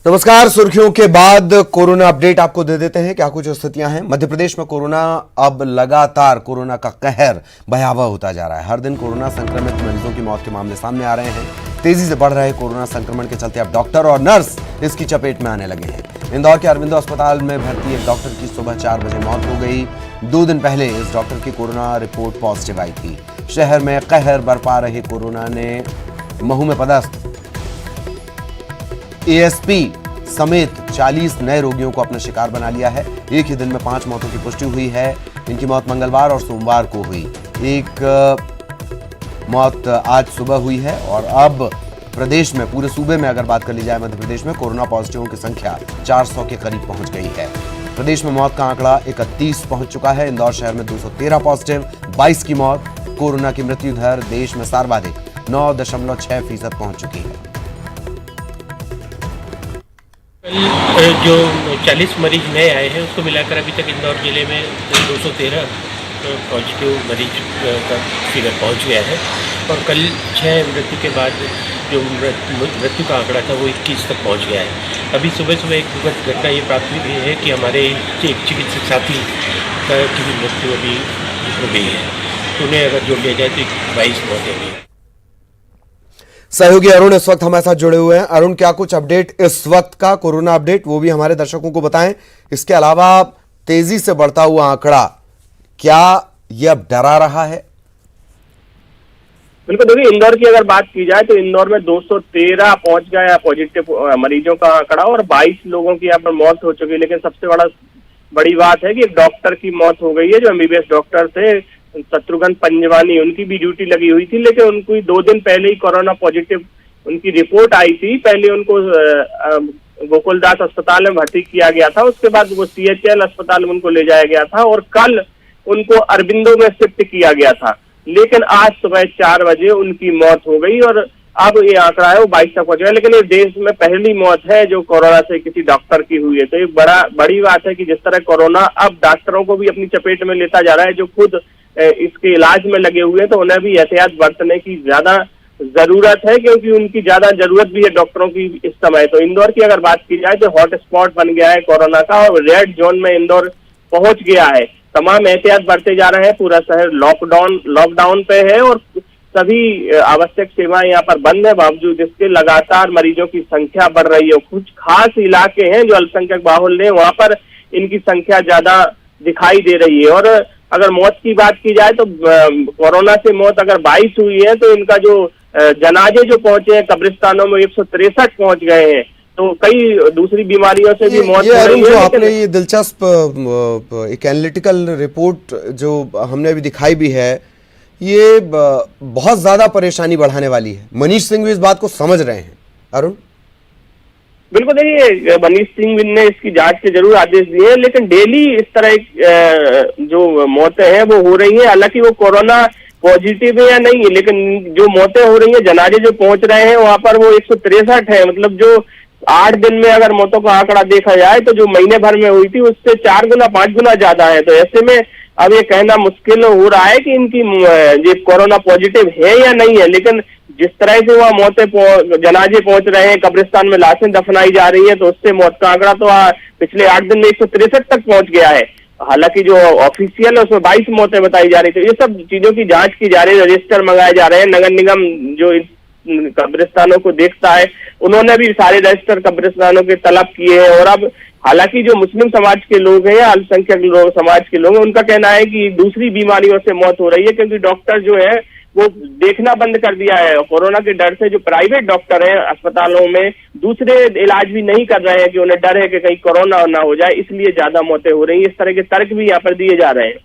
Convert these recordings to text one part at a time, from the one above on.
नमस्कार। सुर्खियों के बाद कोरोना अपडेट आपको दे देते हैं। क्या कुछ स्थितियां हैं मध्य प्रदेश में। कोरोना अब लगातार कोरोना का कहर भयावह होता जा रहा है। हर दिन कोरोना संक्रमित मरीजों की मौत के मामले सामने आ रहे हैं। तेजी से बढ़ रहे कोरोना संक्रमण के चलते अब डॉक्टर और नर्स इसकी चपेट में आने लगे हैं। इंदौर के अरविंदो अस्पताल में भर्ती एक डॉक्टर की सुबह 4 बजे मौत हो गई। 2 दिन पहले इस डॉक्टर की कोरोना रिपोर्ट पॉजिटिव आई थी। शहर में कहर बरपा रहे कोरोना ने महू में पदस्थ एएसपी समेत 40 नए रोगियों को अपना शिकार बना लिया है। एक ही दिन में 5 मौतों की पुष्टि हुई है। इनकी मौत मंगलवार और सोमवार को हुई। एक मौत आज सुबह हुई है। और अब प्रदेश में, पूरे सूबे में अगर बात कर ली जाए, मध्य प्रदेश में कोरोना पॉजिटिवों की संख्या 400 के करीब पहुंच गई है। प्रदेश में मौत का आंकड़ा 31 पहुंच चुका है। इंदौर शहर में 213 पॉजिटिव, 22 की मौत। कोरोना की मृत्यु दर देश में सर्वाधिक 9.6% पहुंच चुकी है। कल जो 40 मरीज नए आए हैं उसको मिलाकर अभी तक इंदौर जिले में 213 पॉजिटिव मरीज का फिगर पहुंच गया है। और कल 6 मृत्यु के बाद जो मृत्यु का आंकड़ा था वो 21 तक पहुंच गया है। अभी सुबह सुबह एक दुखद घटना ये प्राप्त हुई है कि हमारे एक चिकित्सक साथी की भी मृत्यु अभी हो गई है। उन्हें अगर जोड़ लिया जाए तो 22 मौतें हुई है। सहयोगी अरुण इस वक्त हमारे साथ जुड़े हुए हैं। अरुण, क्या कुछ अपडेट इस वक्त का कोरोना अपडेट, वो भी हमारे दर्शकों को बताएं। इसके अलावा तेजी से बढ़ता हुआ आंकड़ा, क्या यह अब डरा रहा है? बिल्कुल, देखिए इंदौर की अगर बात की जाए तो इंदौर में 213 पहुंच गया है पॉजिटिव मरीजों का आंकड़ा और 22 लोगों की यहाँ पर मौत हो चुकी है। लेकिन सबसे बड़ी बात है कि एक डॉक्टर की मौत हो गई है जो एमबीबीएस डॉक्टर थे, शत्रुघ्न पंजवानी। उनकी भी ड्यूटी लगी हुई थी, लेकिन उनको 2 दिन पहले ही कोरोना पॉजिटिव उनकी रिपोर्ट आई थी। पहले उनको गोकुलदास अस्पताल में भर्ती किया गया था, उसके बाद वो सीएचएल अस्पताल में उनको ले जाया गया था और कल उनको अरविंदो में शिफ्ट किया गया था। लेकिन आज सुबह 4 बजे उनकी मौत हो गई और अब ये आंकड़ा है वो 22 तक पहुंच गया। लेकिन ये देश में पहली मौत है जो कोरोना से किसी डॉक्टर की हुई है। तो ये बड़ी बात है कि जिस तरह कोरोना अब डॉक्टरों को भी अपनी चपेट में लेता जा रहा है, जो खुद इसके इलाज में लगे हुए हैं, तो उन्हें भी एहतियात बरतने की ज्यादा जरूरत है, क्योंकि उनकी ज्यादा जरूरत भी है डॉक्टरों की इस समय। तो इंदौर की अगर बात की जाए तो हॉट स्पॉट बन गया है कोरोना का और रेड जोन में इंदौर पहुंच गया है। तमाम एहतियात बरते जा रहे हैं। पूरा शहर लॉकडाउन पे है और सभी आवश्यक सेवाएं यहाँ पर बंद है। बावजूद इसके लगातार मरीजों की संख्या बढ़ रही है। कुछ खास इलाके हैं जो अल्पसंख्यक बाहुल्य हैं, वहां पर इनकी संख्या ज्यादा दिखाई दे रही है। और अगर मौत की बात की जाए तो कोरोना से मौत अगर 22 हुई है तो इनका जो जनाजे जो पहुंचे हैं कब्रिस्तानों में 163 पहुंच गए हैं। तो कई दूसरी बीमारियों से भी मौत हो रही है। आपने ये दिलचस्प एक एनालिटिकल रिपोर्ट जो हमने अभी दिखाई भी है, ये बहुत ज्यादा परेशानी बढ़ाने वाली है। मनीष सिंह भी इस बात को समझ रहे हैं। अरुण, बिल्कुल, देखिए मनीष सिंह ने इसकी जांच के जरूर आदेश दिए हैं, लेकिन डेली इस तरह जो मौतें हैं वो हो रही हैं। हालांकि वो कोरोना पॉजिटिव है या नहीं है, लेकिन जो मौतें हो रही हैं, जनाजे जो पहुंच रहे हैं वहां पर वो 163 है। मतलब जो 8 दिन में अगर मौतों का आंकड़ा देखा जाए तो जो महीने भर में हुई थी उससे 4 गुना 5 गुना ज्यादा है। तो ऐसे में अब ये कहना मुश्किल हो रहा है कि इनकी ये कोरोना पॉजिटिव है या नहीं है। लेकिन जिस तरह से वह जनाजे पहुंच रहे हैं, कब्रिस्तान में लाशें दफनाई जा रही है, तो उससे मौत का आंकड़ा तो पिछले 8 दिन में 163 तक पहुंच गया है। हालांकि जो ऑफिशियल है उसमें 22 मौतें बताई जा रही थी। ये सब चीजों की जांच की जा रही है, रजिस्टर मंगाए जा रहे हैं। नगर निगम जो कब्रिस्तानों को देखता है उन्होंने भी सारे रजिस्टर कब्रिस्तानों के तलब किए हैं। और अब हालांकि जो मुस्लिम समाज के लोग हैं या अल्पसंख्यक लोग समाज के लोग हैं, उनका कहना है कि दूसरी बीमारियों से मौत हो रही है, क्योंकि डॉक्टर जो है वो देखना बंद कर दिया है। कोरोना के डर से जो प्राइवेट डॉक्टर हैं अस्पतालों में दूसरे इलाज भी नहीं कर रहे हैं कि उन्हें डर है कि कहीं कोरोना ना हो जाए, इसलिए ज्यादा मौतें हो रही हैं। इस तरह के तर्क भी यहाँ पर दिए जा रहे हैं।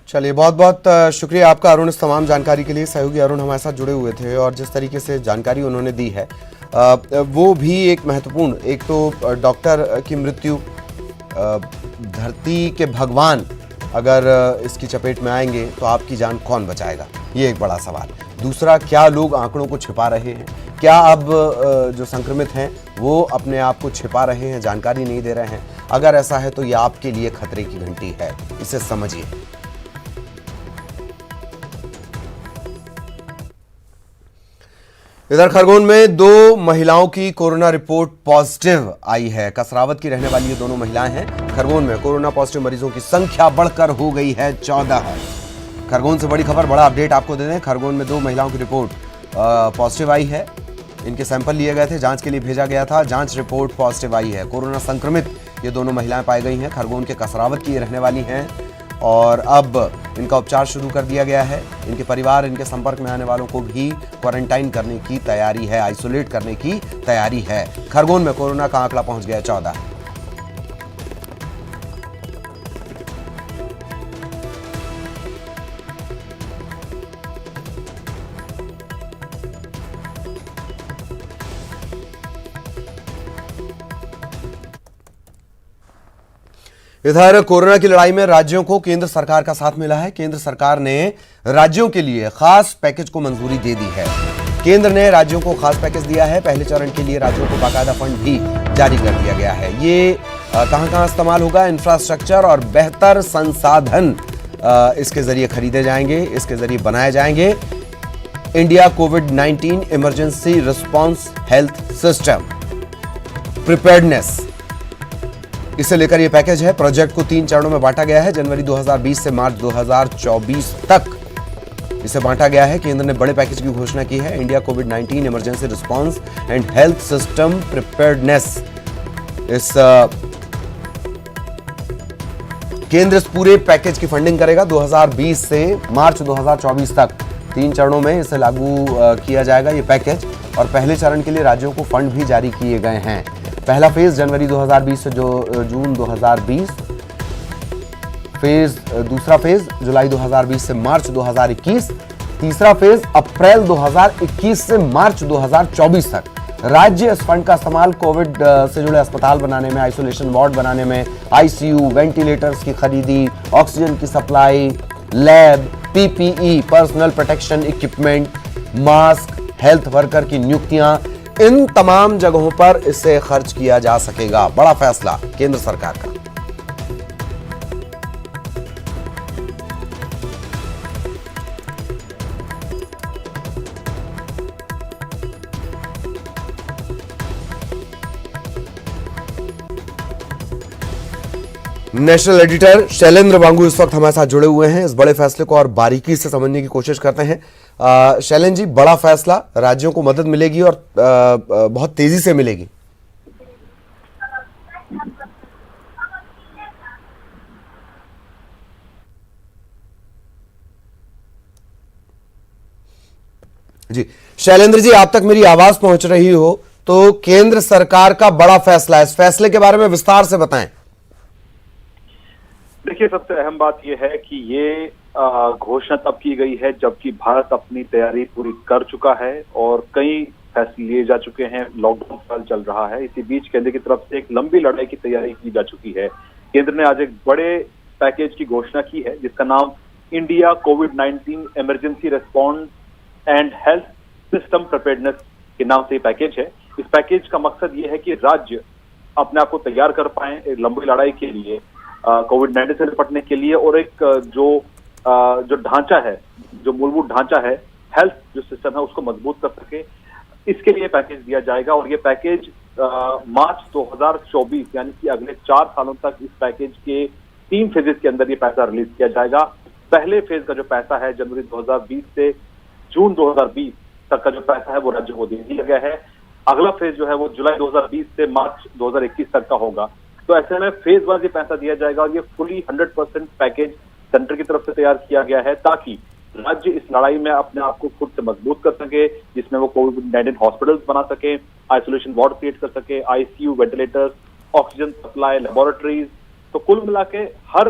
चलिए, बहुत बहुत शुक्रिया आपका अरुण इस तमाम जानकारी के लिए। सहयोगी अरुण हमारे साथ जुड़े हुए थे और जिस तरीके से जानकारी उन्होंने दी है वो भी एक महत्वपूर्ण, एक तो डॉक्टर की मृत्यु, धरती के भगवान अगर इसकी चपेट में आएंगे तो आपकी जान कौन बचाएगा, ये एक बड़ा सवाल। दूसरा, क्या लोग आंकड़ों को छिपा रहे हैं? क्या अब जो संक्रमित हैं वो अपने आप को छिपा रहे हैं, जानकारी नहीं दे रहे हैं? अगर ऐसा है तो ये आपके लिए खतरे की घंटी है, इसे समझिए। इधर खरगोन में 2 महिलाओं की कोरोना रिपोर्ट पॉजिटिव आई है। कसरावत की रहने वाली ये दोनों महिलाएं हैं। खरगोन में कोरोना पॉजिटिव मरीजों की संख्या बढ़कर हो गई है 14। खरगोन से बड़ी खबर, बड़ा अपडेट आपको दे दें। खरगोन में 2 महिलाओं की रिपोर्ट पॉजिटिव आई है। इनके सैंपल लिए गए थे, जांच के लिए भेजा गया था, जांच रिपोर्ट पॉजिटिव आई है। कोरोना संक्रमित ये दोनों महिलाएं पाई गई हैं। खरगोन के कसरावत की ये रहने वाली हैं और अब इनका उपचार शुरू कर दिया गया है। इनके परिवार, इनके संपर्क में आने वालों को भी क्वारंटाइन करने की तैयारी है, आइसोलेट करने की तैयारी है। खरगोन में कोरोना का आंकड़ा पहुंच गया 14। इधर कोरोना की लड़ाई में राज्यों को केंद्र सरकार का साथ मिला है। केंद्र सरकार ने राज्यों के लिए खास पैकेज को मंजूरी दे दी है। केंद्र ने राज्यों को खास पैकेज दिया है। पहले चरण के लिए राज्यों को बाकायदा फंड भी जारी कर दिया गया है। ये कहां इस्तेमाल होगा? इंफ्रास्ट्रक्चर और बेहतर संसाधन इसके जरिए खरीदे जाएंगे, इसके जरिए बनाए जाएंगे। इंडिया कोविड-19 emergency response health system preparedness, इसे लेकर यह पैकेज है। प्रोजेक्ट को 3 चरणों में बांटा गया है। जनवरी 2020 से मार्च 2024 तक इसे बांटा गया है। केंद्र ने बड़े पैकेज की घोषणा की है। इंडिया कोविड-19 emergency response and health system preparedness, इस केंद्र इस पूरे पैकेज की फंडिंग करेगा। 2020 से मार्च 2024 तक 3 चरणों में इसे लागू किया जाएगा ये पैकेज। और पहले चरण के लिए राज्यों को फंड भी जारी किए गए हैं। पहला फेज जनवरी 2020 से जून 2020, दूसरा फेज जुलाई 2020 से मार्च 2021, तीसरा फेज अप्रैल 2021 से मार्च 2024 तक। राज्य इस फंड का इस्तेमाल कोविड से जुड़े अस्पताल बनाने में, आइसोलेशन वार्ड बनाने में, आईसीयू, वेंटिलेटर्स की खरीदी, ऑक्सीजन की supply, lab, PPE, personal protection equipment, mask, health worker की नियुक्तियां, इन तमाम जगहों पर इसे खर्च किया जा सकेगा। बड़ा फैसला केंद्र सरकार का। नेशनल एडिटर शैलेंद्र वांगू इस वक्त हमारे साथ जुड़े हुए हैं। इस बड़े फैसले को और बारीकी से समझने की कोशिश करते हैं। शैलेंद्र जी, बड़ा फैसला, राज्यों को मदद मिलेगी और बहुत तेजी से मिलेगी। जी शैलेंद्र जी, आप तक मेरी आवाज पहुंच रही हो तो केंद्र सरकार का बड़ा फैसला है, इस फैसले के बारे में विस्तार से बताएं। देखिए, सबसे अहम बात यह है कि ये घोषणा तब की गई है जबकि भारत अपनी तैयारी पूरी कर चुका है और कई फैसले लिए जा चुके हैं। लॉकडाउन साल चल रहा है, इसी बीच केंद्र की तरफ से एक लंबी लड़ाई की तैयारी की जा चुकी है। केंद्र ने आज एक बड़े पैकेज की घोषणा की है जिसका नाम इंडिया कोविड-19 emergency response and health system preparedness के नाम से पैकेज है। इस पैकेज का मकसद ये है कि राज्य अपने आप को तैयार कर पाए एक लंबी लड़ाई के लिए, कोविड-19 से निपटने के लिए, और एक जो ढांचा है, जो मूलभूत ढांचा है, हेल्थ जो सिस्टम है, उसको मजबूत कर सके, इसके लिए पैकेज दिया जाएगा। और ये पैकेज मार्च 2024 यानी कि अगले 4 सालों तक इस पैकेज के 3 फेजेस के अंदर ये पैसा रिलीज किया जाएगा। पहले फेज का जो पैसा है जनवरी 2020 से जून 2020 तक का जो पैसा है वो राज्य को दे दिया गया है। अगला फेज जो है वो जुलाई 2020 से मार्च 2021 तक का होगा। तो ऐसे में फेज वाइज ये पैसा दिया जाएगा और ये फुली 100% पैकेज सेंटर की तरफ से तैयार किया गया है ताकि राज्य इस लड़ाई में अपने आप को खुद से मजबूत कर सके, जिसमें वो कोविड-19 हॉस्पिटल्स बना सके, आइसोलेशन वार्ड क्रिएट कर सके, ICU, ventilators, oxygen supply, laboratories. तो कुल मिला के हर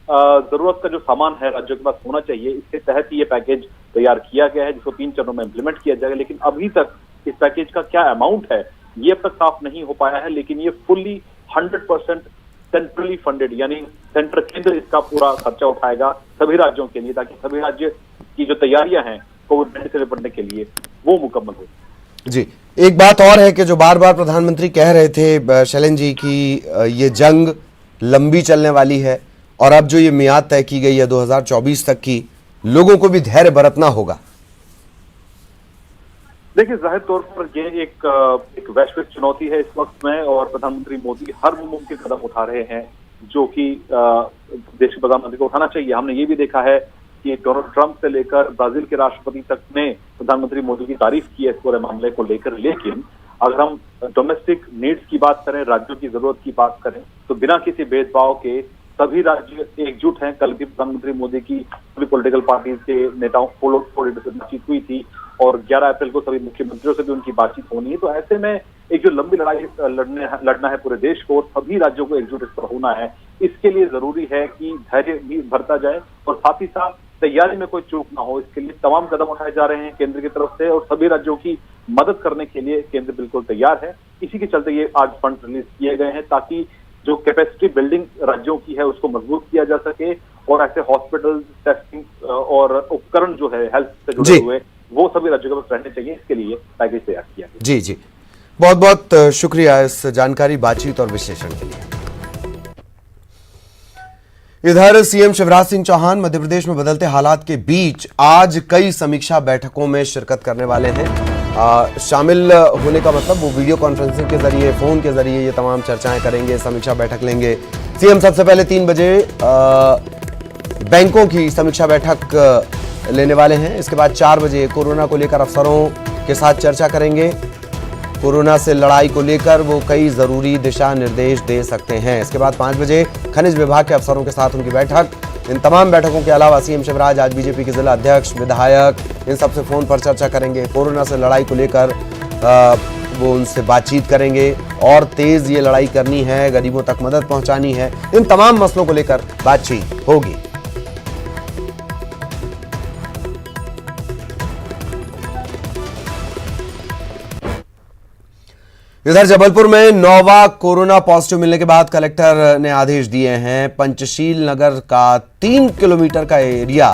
जरूरत का जो सामान है राज्यों के पास होना चाहिए। इसके तहत ये पैकेज तैयार किया गया है जिसको 3 चरणों में इम्प्लीमेंट किया जाएगा। लेकिन अभी तक इस पैकेज का क्या अमाउंट है ये अब तक साफ नहीं हो पाया है, लेकिन ये फुल्ली 100% सेंट्रली फंडेड, यानी सेंटर केंद्र इसका पूरा खर्चा उठाएगा सभी राज्यों के लिए, ताकि सभी राज्य की जो तैयारियां हैं कोविड-19 से निपटने के लिए वो मुकम्मल हो। जी, एक बात और है कि जो बार बार प्रधानमंत्री कह रहे थे शैलेंद्र जी की ये जंग लंबी चलने वाली है और अब जो ये मियाद तय की गई है 2024 तक की, लोगों को भी धैर्य बरतना होगा। देखिए, जाहिर तौर पर ये एक वैश्विक चुनौती है इस वक्त में, और प्रधानमंत्री मोदी हर मुमकिन कदम उठा रहे हैं जो कि देश के प्रधानमंत्री को उठाना चाहिए। हमने ये भी देखा है कि डोनाल्ड ट्रंप से लेकर ब्राजील के राष्ट्रपति तक ने प्रधानमंत्री मोदी की तारीफ की है इस पूरे मामले को लेकर। लेकिन अगर हम डोमेस्टिक नीड्स की बात करें, राज्यों की जरूरत की बात करें, तो बिना किसी भेदभाव के सभी राज्य एकजुट हैं। कल भी प्रधानमंत्री मोदी की सभी पॉलिटिकल पार्टीज के नेताओं से बातचीत हुई थी और 11 अप्रैल को सभी मुख्यमंत्रियों से भी उनकी बातचीत होनी है। तो ऐसे में एक जो लंबी लड़ाई लड़ना है पूरे देश को, और सभी राज्यों को एकजुट इस पर होना है, इसके लिए जरूरी है कि धैर्य भी भरता जाए और साथ ही साथ तैयारी में कोई चूक ना हो। इसके लिए तमाम कदम उठाए जा रहे हैं केंद्र की तरफ से, और सभी राज्यों की मदद करने के लिए केंद्र बिल्कुल तैयार है। इसी के चलते ये आज फंड रिलीज किए गए हैं ताकि जो कैपेसिटी बिल्डिंग राज्यों की है उसको मजबूत किया जा सके, और ऐसे हॉस्पिटल, टेस्टिंग और उपकरण जो है हेल्थ से जुड़े हुए वो सभी राज्यों के पास रहने चाहिए। इसके लिए पैकेज तैयार किया गया। जी जी, बहुत बहुत शुक्रिया इस जानकारी, बातचीत और विश्लेषण के लिए। इधर सीएम शिवराज सिंह चौहान मध्य प्रदेश में बदलते हालात के बीच आज कई समीक्षा बैठकों में शिरकत करने वाले हैं। शामिल होने का मतलब वो वीडियो कॉन्फ्रेंसिंग के जरिए, फोन के जरिए ये तमाम चर्चाएं करेंगे, समीक्षा बैठक लेंगे। सीएम सबसे पहले 3 बजे बैंकों की समीक्षा बैठक लेने वाले हैं। इसके बाद 4 बजे कोरोना को लेकर अफसरों के साथ चर्चा करेंगे। कोरोना से लड़ाई को लेकर वो कई जरूरी दिशा निर्देश दे सकते हैं। इसके बाद 5 बजे खनिज विभाग के अफसरों के साथ उनकी बैठक। इन तमाम बैठकों के अलावा सीएम शिवराज आज बीजेपी के जिला अध्यक्ष, विधायक, इन सबसे फोन पर चर्चा करेंगे। कोरोना से लड़ाई को लेकर वो उनसे बातचीत करेंगे, और तेज ये लड़ाई करनी है, गरीबों तक मदद पहुंचानी है, इन तमाम मसलों को लेकर बातचीत होगी। इधर जबलपुर में 9वां कोरोना पॉजिटिव मिलने के बाद कलेक्टर ने आदेश दिए हैं। पंचशील नगर का 3 किलोमीटर का एरिया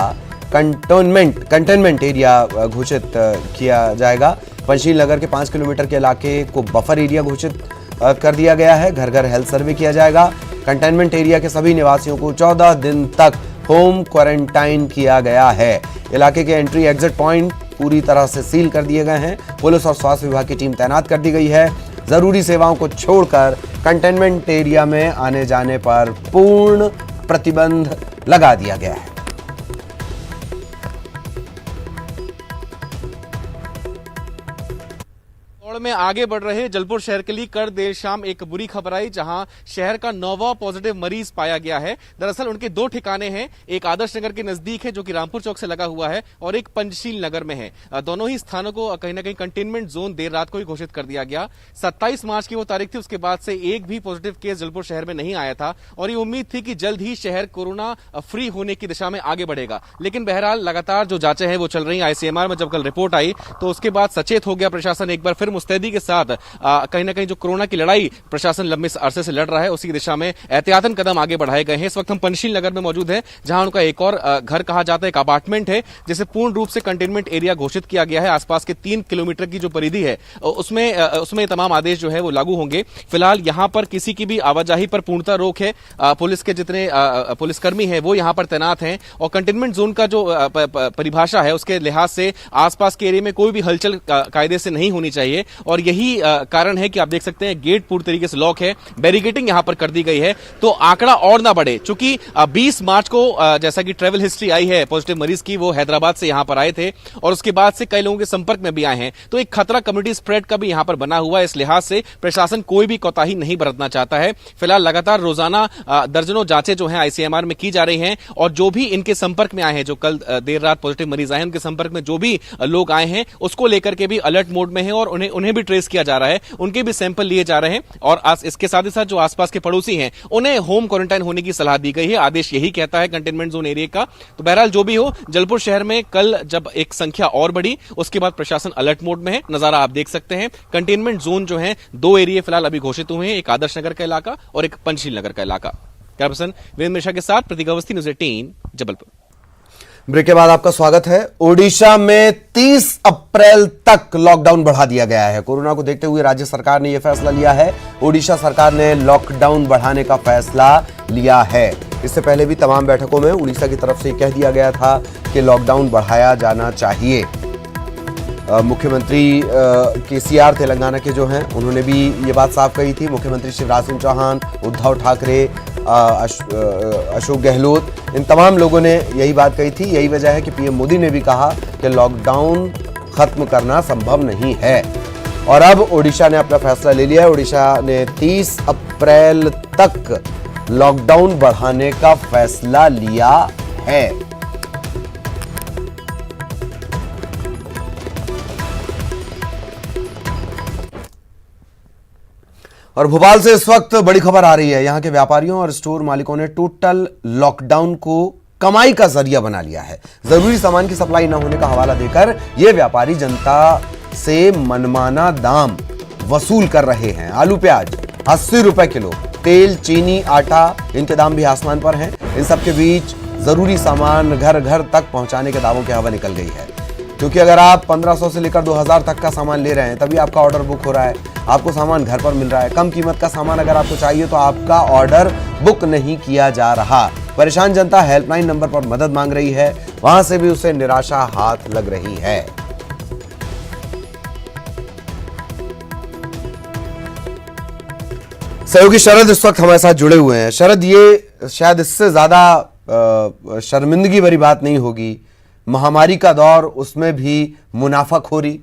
कंटेनमेंट एरिया घोषित किया जाएगा। पंचशील नगर के 5 किलोमीटर के इलाके को बफर एरिया घोषित कर दिया गया है। घर घर हेल्थ सर्वे किया जाएगा। कंटेनमेंट एरिया के सभी निवासियों को 14 दिन तक होम क्वारंटाइन किया गया है। इलाके के एंट्री एग्जिट पॉइंट पूरी तरह से सील कर दिए गए हैं। पुलिस और स्वास्थ्य विभाग की टीम तैनात कर दी गई है। जरूरी सेवाओं को छोड़कर कंटेनमेंट एरिया में आने जाने पर पूर्ण प्रतिबंध लगा दिया गया है। में आगे बढ़ रहे जबलपुर शहर के लिए कल देर शाम एक बुरी खबर आई, जहां शहर का 9वां पॉजिटिव मरीज पाया गया है। दरअसल उनके 2 ठिकाने हैं, एक आदर्श नगर के नजदीक है जो कि रामपुर चौक से लगा हुआ है, और एक पंचशील नगर में है। दोनों ही स्थानों को कहीं ना कहीं कंटेनमेंट जोन देर रात को ही घोषित कर दिया गया। 27 मार्च की वो तारीख थी, उसके बाद से एक भी पॉजिटिव केस जबलपुर शहर में नहीं आया था, और ये उम्मीद थी कि जल्द ही शहर कोरोना फ्री होने की दिशा में आगे बढ़ेगा। लेकिन बहरहाल लगातार जो जांचें हैं वो चल रही हैं। आईसीएमआर में जब कल रिपोर्ट आई तो उसके बाद सचेत हो गया प्रशासन, एक बार फिर मुस्तैदी के साथ कहीं ना कहीं जो कोरोना की लड़ाई प्रशासन लंबे अरसे से लड़ रहा है उसी दिशा में एहतियातन कदम आगे बढ़ाए गए हैं। इस वक्त हम पंचशील नगर में मौजूद हैं, जहां उनका एक और घर कहा जाता है, एक अपार्टमेंट है जिसे पूर्ण रूप से कंटेनमेंट एरिया घोषित किया गया है। आसपास के 3 किलोमीटर की जो परिधि है उसमें तमाम आदेश जो है वो लागू होंगे। फिलहाल यहां पर किसी की भी आवाजाही पर पूर्णतः रोक है। पुलिस के जितने पुलिसकर्मी हैं वो यहां पर तैनात हैं, और कंटेनमेंट जोन का जो परिभाषा है उसके लिहाज से आसपास के एरिया में कोई भी हलचल कायदे से नहीं होनी चाहिए। और यही कारण है कि आप देख सकते हैं गेट पूरी तरीके से लॉक है, बैरिकेडिंग यहां पर कर दी गई है, तो आंकड़ा और ना बढ़े। चूंकि 20 मार्च को जैसा कि ट्रेवल हिस्ट्री आई है पॉजिटिव मरीज की, वो हैदराबाद से यहां पर आए थे और उसके बाद से कई लोगों के संपर्क में भी आए हैं, तो एक खतरा कम्युनिटी स्प्रेड का भी यहां पर बना हुआ है। इस लिहाज से प्रशासन कोई भी कोताही नहीं बरतना चाहता है। फिलहाल लगातार रोजाना दर्जनों जांचें जो हैं आईसीएमआर में की जा रही हैं, और जो भी इनके संपर्क में आए हैं, जो कल देर रात पॉजिटिव मरीज आए हैं, उनके संपर्क में जो भी लोग आए हैं उसको लेकर के भी अलर्ट मोड में है, और उन्हें भी ट्रेस किया जा रहा है, उनके भी सैंपल लिए जा रहे हैं। और इसके साथ ही साथ जो आसपास के पड़ोसी हैं उन्हें होम क्वारंटाइन होने की सलाह दी गई है। आदेश यही कहता है कंटेनमेंट जोन एरिया का। तो बहरहाल जो भी हो, जबलपुर शहर में कल जब एक संख्या और बढ़ी उसके बाद प्रशासन अलर्ट मोड में है। नजारा आप देख सकते हैं। कंटेनमेंट जोन जो है 2 एरिया फिलहाल अभी घोषित हुए हैं, एक आदर्श नगर का इलाका और एक पंचशील नगर का इलाका। कैमरा पर्सन वीरेंद्र मिश्रा के साथ प्रतीक अवस्थी, न्यूज़ 18 जबलपुर। ब्रेक के बाद आपका स्वागत है। ओडिशा में 30 अप्रैल तक लॉकडाउन बढ़ा दिया गया है। कोरोना को देखते हुए राज्य सरकार ने यह फैसला लिया है। ओडिशा सरकार ने लॉकडाउन बढ़ाने का फैसला लिया है। इससे पहले भी तमाम बैठकों में उड़ीसा की तरफ से कह दिया गया था कि लॉकडाउन बढ़ाया जाना चाहिए। मुख्यमंत्री केसीआर तेलंगाना के जो हैं उन्होंने भी ये बात साफ कही थी। मुख्यमंत्री शिवराज सिंह चौहान, उद्धव ठाकरे, अशोक गहलोत, इन तमाम लोगों ने यही बात कही थी। यही वजह है कि पीएम मोदी ने भी कहा कि लॉकडाउन खत्म करना संभव नहीं है। और अब ओडिशा ने अपना फैसला ले लिया है। ओडिशा ने 30 अप्रैल तक लॉकडाउन बढ़ाने का फैसला लिया है। और भोपाल से इस वक्त बड़ी खबर आ रही है। यहां के व्यापारियों और स्टोर मालिकों ने टोटल लॉकडाउन को कमाई का जरिया बना लिया है। जरूरी सामान की सप्लाई न होने का हवाला देकर ये व्यापारी जनता से मनमाना दाम वसूल कर रहे हैं। आलू प्याज 80 रुपए किलो, तेल, चीनी, आटा, इनके दाम भी आसमान पर हैं। इन सबके बीच जरूरी सामान घर घर तक पहुंचाने के दावों की हवा निकल गई है, क्योंकि अगर आप 1500 से लेकर 2000 तक का सामान ले रहे हैं तभी आपका ऑर्डर बुक हो रहा है, आपको सामान घर पर मिल रहा है। कम कीमत का सामान अगर आपको चाहिए तो आपका ऑर्डर बुक नहीं किया जा रहा। परेशान जनता हेल्पलाइन नंबर पर मदद मांग रही है, वहां से भी उसे निराशा हाथ लग रही है। सहयोगी शरद इस वक्त हमारे साथ जुड़े हुए हैं। शरद, ये शायद इससे ज्यादा शर्मिंदगी भरी बात नहीं होगी, महामारी का दौर, उसमें भी मुनाफाखोरी।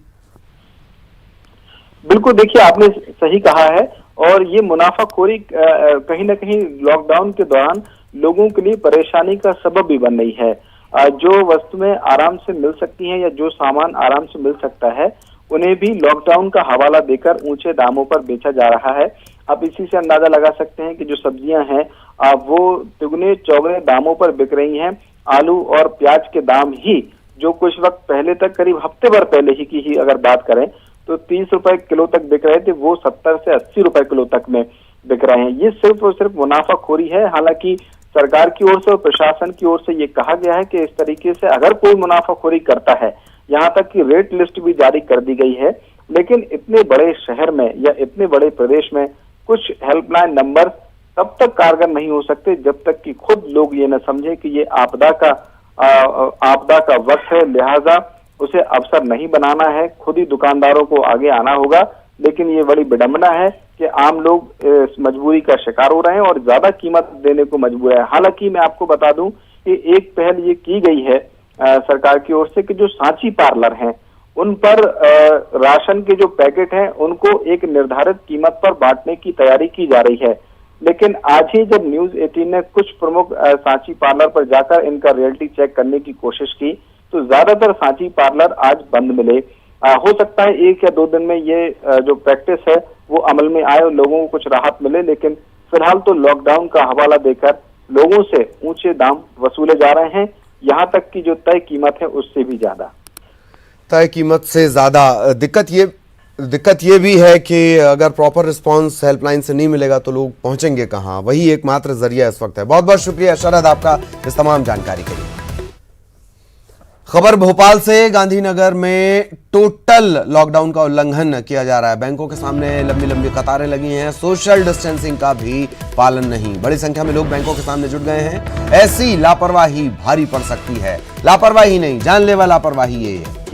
बिल्कुल, देखिए आपने सही कहा है। और ये मुनाफाखोरी कहीं ना कहीं लॉकडाउन के दौरान लोगों के लिए परेशानी का सबब भी बन रही है। जो वस्तुएं आराम से मिल सकती हैं या जो सामान आराम से मिल सकता है उन्हें भी लॉकडाउन का हवाला देकर ऊंचे दामों पर बेचा जा रहा है। आप इसी से अंदाजा लगा सकते हैं कि जो सब्जियां हैं वो तिगुने चौगुने दामों पर बिक रही हैं। आलू और प्याज के दाम ही जो कुछ वक्त पहले तक, करीब हफ्ते भर पहले ही की ही अगर बात करें तो 30 रुपए किलो तक बिक रहे थे, वो 70 से 80 रुपए किलो तक में बिक रहे हैं। ये सिर्फ और सिर्फ मुनाफाखोरी है। हालांकि सरकार की ओर से और प्रशासन की ओर से ये कहा गया है कि इस तरीके से अगर कोई मुनाफाखोरी करता है, यहाँ तक कि रेट लिस्ट भी जारी कर दी गई है, लेकिन इतने बड़े शहर में या इतने बड़े प्रदेश में कुछ हेल्पलाइन नंबर तब तक कारगर नहीं हो सकते जब तक कि खुद लोग ये न समझे कि ये आपदा का वक्त है, लिहाजा उसे अवसर नहीं बनाना है। खुद ही दुकानदारों को आगे आना होगा। लेकिन ये बड़ी विडंबना है कि आम लोग इस मजबूरी का शिकार हो रहे हैं और ज्यादा कीमत देने को मजबूर है। हालांकि मैं आपको बता दूं कि एक पहल ये की गई है सरकार की ओर से कि जो सांची पार्लर हैं उन पर राशन के जो पैकेट हैं उनको एक निर्धारित कीमत पर बांटने की तैयारी की जा रही है। लेकिन आज ही जब न्यूज 18 ने कुछ प्रमुख सांची पार्लर पर जाकर इनका रियलिटी चेक करने की कोशिश की तो ज्यादातर सांची पार्लर आज बंद मिले। हो सकता है 1 या 2 दिन में ये जो प्रैक्टिस है वो अमल में आए और लोगों को कुछ राहत मिले, लेकिन फिलहाल तो लॉकडाउन का हवाला देकर लोगों से ऊंचे दाम वसूले जा रहे हैं, यहाँ तक कि जो तय कीमत है उससे भी ज्यादा। तय कीमत से ज्यादा। दिक्कत ये भी है कि अगर प्रॉपर रिस्पांस हेल्पलाइन से नहीं मिलेगा तो लोग पहुंचेंगे कहां, वही एकमात्र जरिया इस वक्त है। बहुत बहुत शुक्रिया शरद आपका इस तमाम जानकारी के लिए। खबर भोपाल से। गांधीनगर में टोटल लॉकडाउन का उल्लंघन किया जा रहा है। बैंकों के सामने लंबी लंबी कतारें लगी हैं। सोशल डिस्टेंसिंग का भी पालन नहीं। बड़ी संख्या में लोग बैंकों के सामने जुट गए हैं। ऐसी लापरवाही भारी पड़ सकती है। लापरवाही नहीं, जानलेवा लापरवाही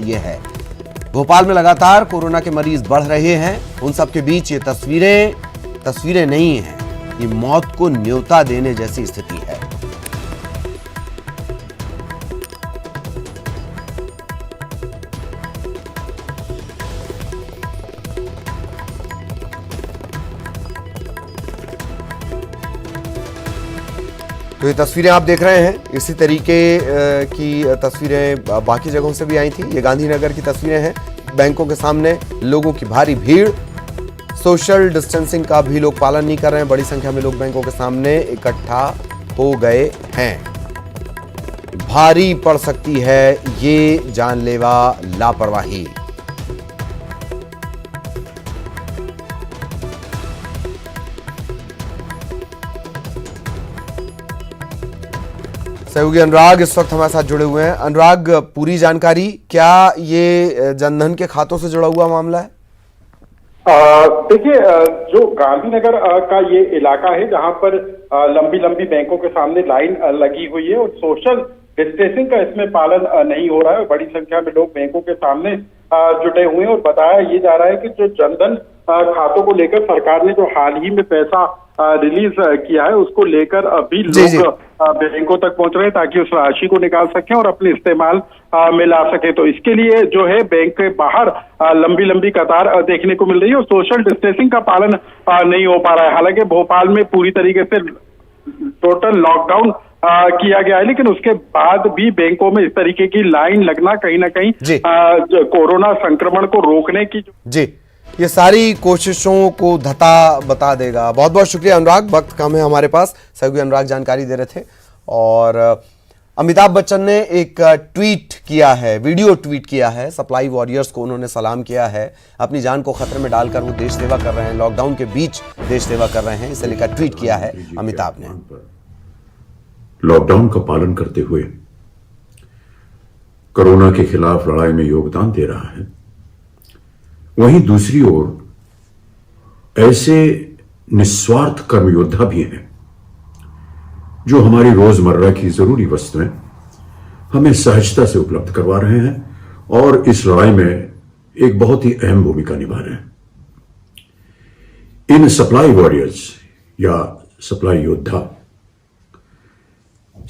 ये है। भोपाल में लगातार कोरोना के मरीज बढ़ रहे हैं। उन सबके बीच ये तस्वीरें नहीं हैं, ये मौत को न्योता देने जैसी स्थिति है। तो ये तस्वीरें आप देख रहे हैं, इसी तरीके की तस्वीरें बाकी जगहों से भी आई थी। ये गांधीनगर की तस्वीरें हैं। बैंकों के सामने लोगों की भारी भीड़। सोशल डिस्टेंसिंग का भी लोग पालन नहीं कर रहे हैं। बड़ी संख्या में लोग बैंकों के सामने इकट्ठा हो गए हैं। भारी पड़ सकती है ये जानलेवा लापरवाही। सहयोगी अनुराग इस वक्त हमारे साथ जुड़े हुए हैं। अनुराग, पूरी जानकारी, क्या ये जनधन के खातों से जुड़ा हुआ मामला है? देखिए, जो गांधीनगर का ये इलाका है जहां पर लंबी लंबी बैंकों के सामने लाइन लगी हुई है और सोशल डिस्टेंसिंग का इसमें पालन नहीं हो रहा है। बड़ी संख्या में लोग बैंकों के सामने जुटे हुए हैं और बताया ये जा रहा है कि जो जनधन खातों को लेकर सरकार ने जो हाल ही में पैसा रिलीज किया है उसको लेकर अभी लोग बैंकों तक पहुंच रहे हैं ताकि उस राशि को निकाल सकें और अपने इस्तेमाल में ला सके। तो इसके लिए जो है बैंक के बाहर लंबी लंबी कतार देखने को मिल रही है और सोशल डिस्टेंसिंग का पालन नहीं हो पा रहा है। हालांकि भोपाल में पूरी तरीके से टोटल लॉकडाउन किया गया है, लेकिन उसके बाद भी बैंकों में इस तरीके की लाइन लगना कहीं ना कहीं कोरोना संक्रमण को रोकने की जी ये सारी कोशिशों को धता बता देगा। बहुत बहुत शुक्रिया अनुराग, वक्त कम है हमारे पास, सहयोगी अनुराग जानकारी दे रहे थे। और अमिताभ बच्चन ने एक ट्वीट किया है, वीडियो ट्वीट किया है, सप्लाई वॉरियर्स को उन्होंने सलाम किया है। अपनी जान को खतरे में डालकर वो देश सेवा कर रहे हैं, लॉकडाउन के बीच देश सेवा कर रहे हैं, इसे लेकर ट्वीट किया है अमिताभ ने। लॉकडाउन का पालन करते हुए कोरोना के खिलाफ लड़ाई में योगदान दे रहा है, वहीं दूसरी ओर ऐसे निस्वार्थ कर्मयोद्धा भी हैं जो हमारी रोजमर्रा की जरूरी वस्तुएं हमें सहजता से उपलब्ध करवा रहे हैं और इस लड़ाई में एक बहुत ही अहम भूमिका निभा रहे हैं। इन सप्लाई वॉरियर्स या सप्लाई योद्धा,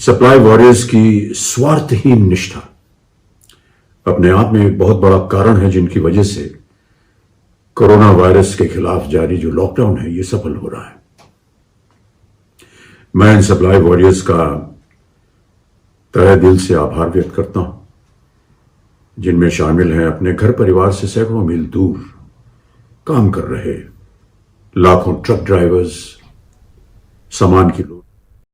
सप्लाई वॉरियर्स की स्वार्थहीन निष्ठा अपने आप में एक बहुत बड़ा कारण है जिनकी वजह से कोरोना वायरस के खिलाफ जारी जो लॉकडाउन है ये सफल हो रहा है। मैं इन सप्लाई वॉरियर्स का तहे दिल से आभार व्यक्त करता हूं, जिनमें शामिल हैं अपने घर परिवार से सैकड़ों मील दूर काम कर रहे लाखों ट्रक ड्राइवर्स, सामान की